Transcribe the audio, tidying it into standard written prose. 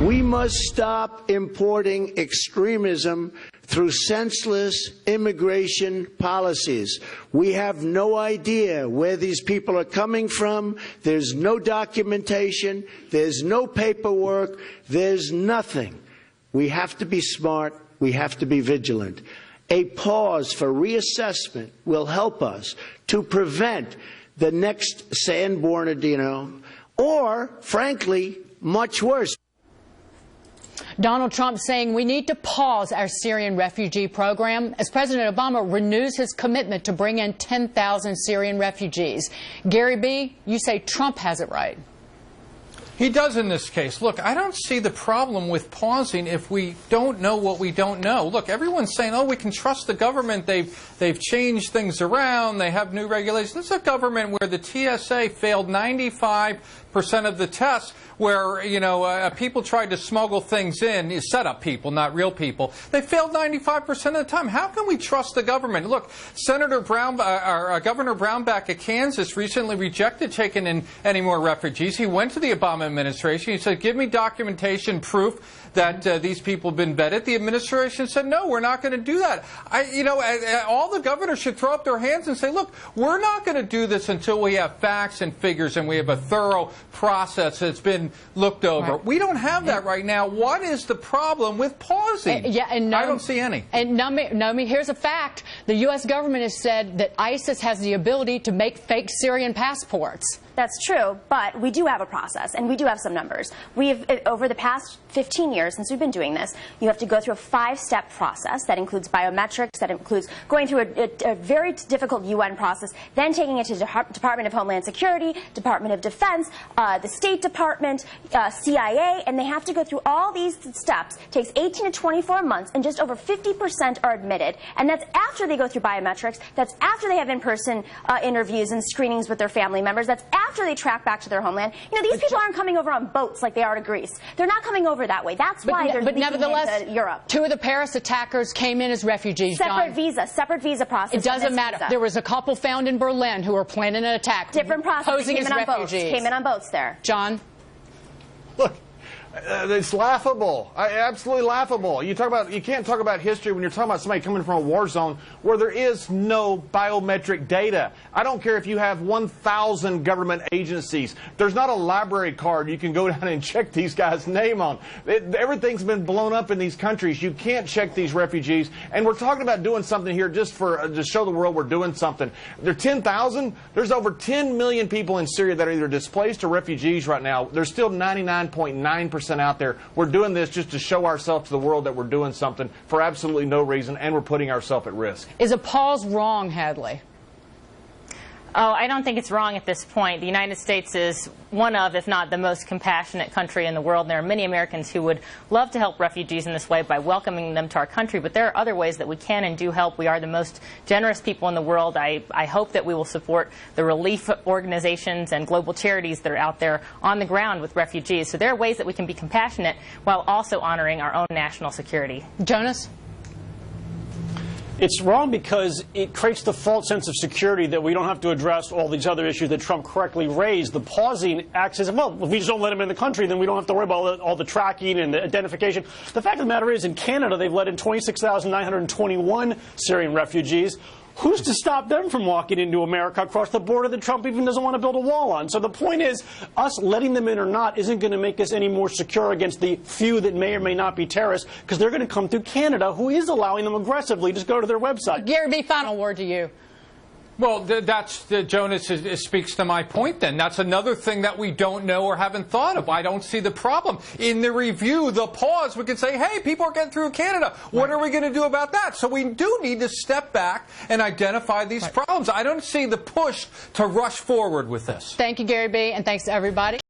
We must stop importing extremism through senseless immigration policies. We have no idea where these people are coming from. There's no documentation. There's no paperwork. There's nothing. We have to be smart. We have to be vigilant. A pause for reassessment will help us to prevent the next San Bernardino or, frankly, much worse. Donald Trump saying we need to pause our Syrian refugee program as President Obama renews his commitment to bring in 10,000 Syrian refugees. Gary B., you say Trump has it right. He does in this case. Look, I don't see the problem with pausing if we don't know what we don't know. Look, everyone's saying, oh, we can trust the government. They've changed things around. They have new regulations. This is a government where the TSA failed 95% of the tests, where, you know, people tried to smuggle things in, set up people, not real people. They failed 95% of the time. How can we trust the government? Look, Governor Brownback of Kansas recently rejected taking in any more refugees. He went to the Obama administration. He said, give me documentation, proof that these people have been vetted. The administration said, no, we're not going to do that. All the governors should throw up their hands and say, look, we're not going to do this until we have facts and figures and we have a thorough process that's been looked over. Right. We don't have that right now. What is the problem with pausing? I don't see any. And Nomi, here's a fact. The U.S. government has said that ISIS has the ability to make fake Syrian passports. That's true, but we do have a process, and we do have some numbers. We've, over the past 15 years since we've been doing this, you have to go through a 5-step process that includes biometrics, that includes going through a very difficult UN process, then taking it to the Department of Homeland Security, Department of Defense, the State Department, CIA, and they have to go through all these steps. It takes 18 to 24 months, and just over 50% are admitted. And that's after they go through biometrics. That's after they have in-person interviews and screenings with their family members. That's after they track back to their homeland. You know, these people aren't coming over on boats like they are to Greece. They're not coming over that way. That's why they're leaking into Europe. 2 of the Paris attackers came in as refugees. Separate visa process. It doesn't matter. There was a couple found in Berlin who were planning an attack. Different process. Posing as refugees. Came in on boats there. John? Look. It's laughable. Absolutely laughable. You can't talk about history when you're talking about somebody coming from a war zone where there is no biometric data. I don't care if you have 1,000 government agencies. There's not a library card you can go down and check these guys' name on. Everything's been blown up in these countries. You can't check these refugees. And we're talking about doing something here just to show the world we're doing something. There are 10,000. There's over 10 million people in Syria that are either displaced or refugees right now. There's still 99.9% out there. We're doing this just to show ourselves to the world that we're doing something for absolutely no reason, and we're putting ourselves at risk. Is a pause wrong, Hadley? Oh, I don't think it's wrong at this point. The United States is one of, if not the most compassionate country in the world. And there are many Americans who would love to help refugees in this way by welcoming them to our country. But there are other ways that we can and do help. We are the most generous people in the world. I hope that we will support the relief organizations and global charities that are out there on the ground with refugees. So there are ways that we can be compassionate while also honoring our own national security. Jonas? It's wrong because it creates the false sense of security that we don't have to address all these other issues that Trump correctly raised. The pausing acts as, well, if we just don't let him in the country, then we don't have to worry about all the tracking and the identification. The fact of the matter is, in Canada, they've let in 26,921 Syrian refugees. Who's to stop them from walking into America across the border that Trump even doesn't want to build a wall on? So the point is, us letting them in or not isn't going to make us any more secure against the few that may or may not be terrorists, because they're going to come through Canada, who is allowing them aggressively. Just go to their website. Gary B., final word to you. Well, Jonas speaks to my point then. That's another thing that we don't know or haven't thought of. I don't see the problem. In the review, the pause, we could say, hey, people are getting through Canada. What are we going to do about that? So we do need to step back and identify these problems. I don't see the push to rush forward with this. Thank you, Gary B., and thanks to everybody.